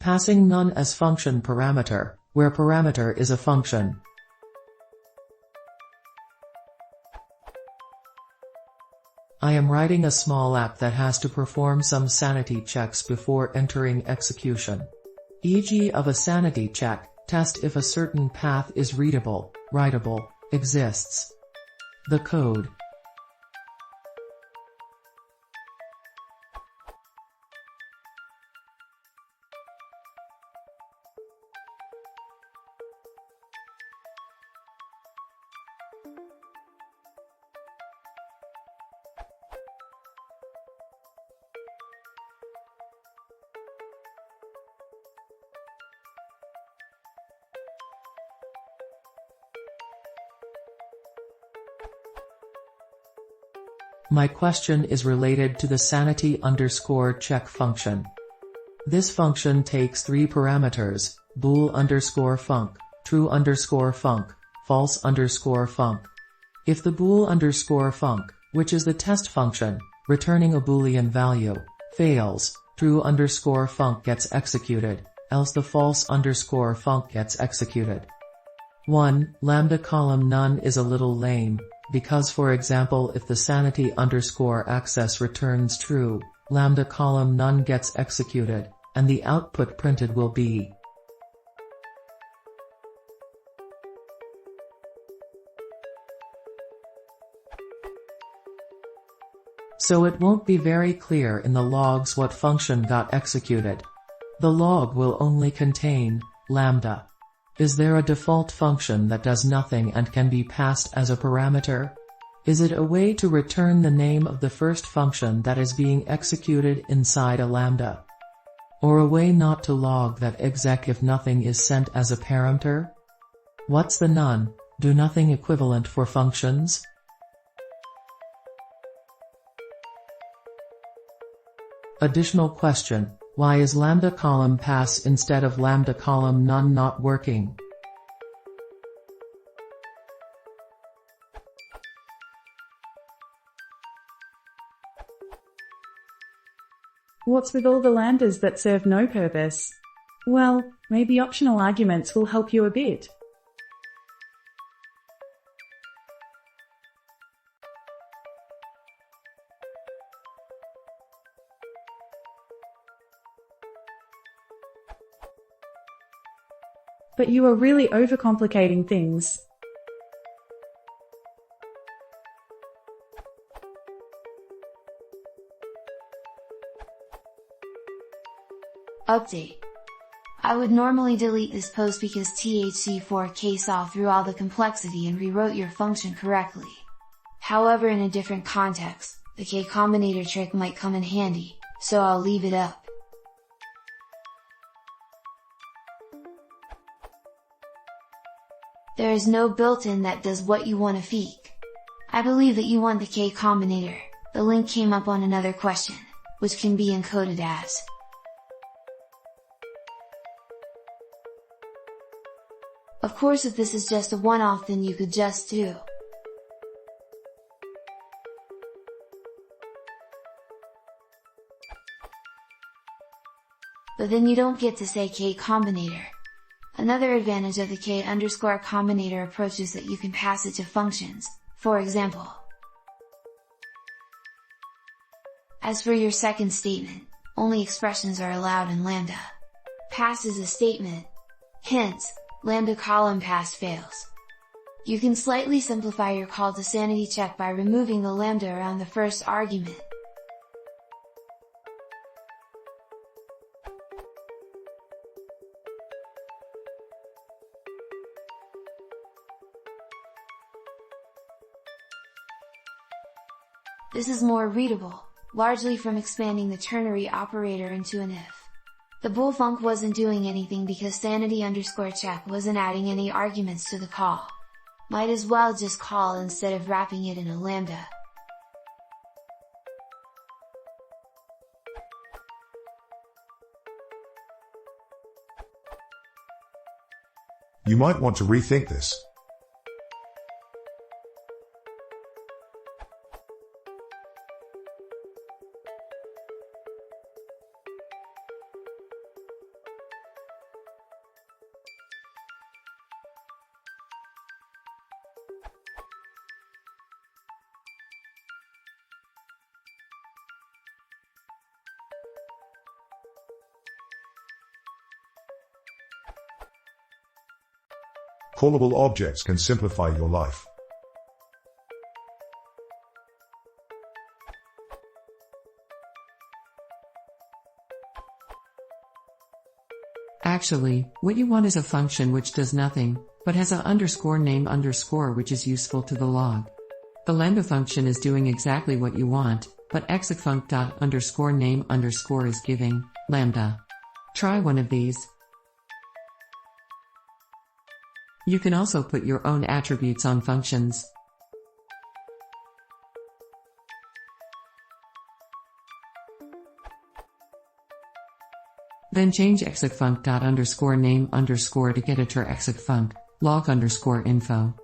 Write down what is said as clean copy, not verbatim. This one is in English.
passing none as function parameter, where parameter is a function. I am writing a small app that has to perform some sanity checks before entering execution. E.g. of a sanity check, test if a certain path is readable, writable, exists. The code. My question is related to the sanity_check function. This function takes three parameters: bool_func, true_func, false_func. If the bool_func, which is the test function, returning a Boolean value, fails, true_func gets executed, else the false_func gets executed. 1. Lambda column none is a little lame, because for example if the sanity_access returns true, lambda column none gets executed, and the output printed will be. So it won't be very clear in the logs what function got executed. The log will only contain lambda. Is there a default function that does nothing and can be passed as a parameter? Is it a way to return the name of the first function that is being executed inside a lambda? Or a way not to log that exec if nothing is sent as a parameter? What's the none, do nothing equivalent for functions? Additional question. Why is lambda column pass instead of lambda column none not working? What's with all the lambdas that serve no purpose? Well, maybe optional arguments will help you a bit. But you are really overcomplicating things. Update. I would normally delete this post because THC4K saw through all the complexity and rewrote your function correctly. However, in a different context, the K combinator trick might come in handy, so I'll leave it up. There is no built-in that does what you want to feek. I believe that you want the K combinator. The link came up on another question, which can be encoded as. Of course, if this is just a one-off, then you could just do. But then you don't get to say K combinator. Another advantage of the K_combinator approach is that you can pass it to functions, for example. As for your second statement, only expressions are allowed in lambda. Pass is a statement. Hence, lambda column pass fails. You can slightly simplify your call to sanity check by removing the lambda around the first argument. This is more readable, largely from expanding the ternary operator into an if. The bool func wasn't doing anything because sanity_check wasn't adding any arguments to the call. Might as well just call instead of wrapping it in a lambda. You might want to rethink this. Callable objects can simplify your life. Actually, what you want is a function which does nothing, but has a underscore name underscore which is useful to the log. The lambda function is doing exactly what you want, but execfunc dot underscore name underscore is giving lambda. Try one of these. You can also put your own attributes on functions. Then change execfunc dot underscore name underscore to get it to execfunc log underscore info.